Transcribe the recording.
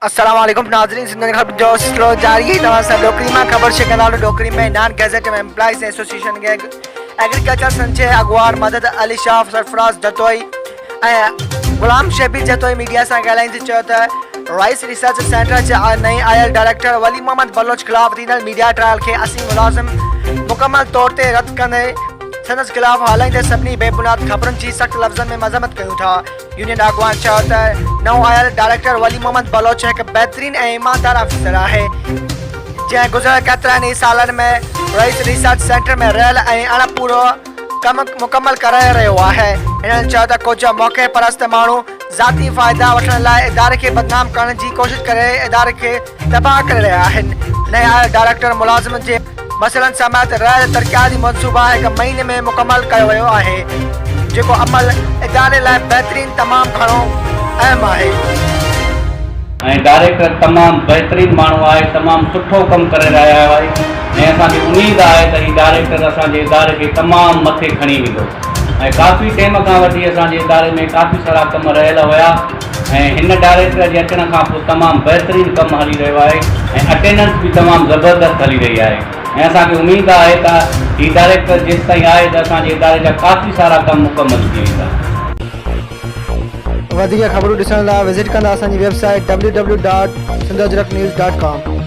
अस्सलाम वालेकुम नाज़रीन, ज़िंदगी खबर जो सिलसिलो जारी है। तमाम सब डोकरी में खबर शक्ल डोकरी में नॉन गैजेट में एम्प्लॉइज एसोसिएशन के एग्रीकल्चर संचे अगवार मदद अली शाह सरफराज जतोई गुलाम शबीर जतोई मीडिया से ॻाल्हाईंदे चयो त राइस रिसर्च सेंटर जे नई आयल डायरेक्टर वली मोहम्मद बलोच खिलाफ़ थींदड़ मीडिया ट्रायल के असीं मुलाज़िम मुकम्मल तौर ते रद्द कंदे संदसि खिलाफ़ हलाईंदे सभिनी बेबुनियाद ख़बरुनि जी सख़्त लफ़्ज़नि में मज़म्मत कयूं था। यूनियन अगवान चयो त नओं आयल डायरेक्टर वली मोहम्मद बलोच हिकु बहितरीन ऐं ईमानदार ऑफिसर आहे जंहिं गुज़िरियल केतिरनि ई सालनि में राइस रिसर्च सेंटर में रहियल ऐं अणपूरो कमु मुकमल कराए रहियो आहे। हिननि चयो त कुझु मौक़े परस्त माण्हू ज़ाती फ़ाइदा वठण लाइ इदारे खे बदनाम करण जी कोशिशि करे इदारे खे तबाह करे रहिया आहिनि। नए आयल डायरेक्टर मुलाज़िमनि जे मसइलनि समेत रहियल तरक़ियाती मंसूबा हिकु महीने में मुकमल कयो वियो आहे जेको अमल इदारे लाइ बहितरीन तमामु घणो अहम आहे। डायरेक्टर तमामु बहितरीन माण्हू आहे, तमामु सुठो कमु करे रहिया आहे ऐं असांजी उमेद आहे त हीउ डायरेक्टर असांजे इदारे खे तमामु मथे खणी वेंदो। ऐं काफ़ी टाइम खां वठी असांजे इदारे में काफ़ी सारा कम रहियल हुया ऐं हिन डायरेक्टर जे अचण खां पोइ तमामु बहितरीन कमु हली रहियो आहे ऐं अटेंडेंस बि तमामु ज़बरदस्त हली रही आहे ऐं असांखे उमेद आहे त हीउ डायरेक्टर जेसि ताईं आहे त असांजे इदारे जा काफ़ी सारा कम मुकमल थी वेंदा। वधीक ख़बरूं ॾिसण लाइ विज़िट कंदा असांजी वेबसाइट www.sindhajraknews.com।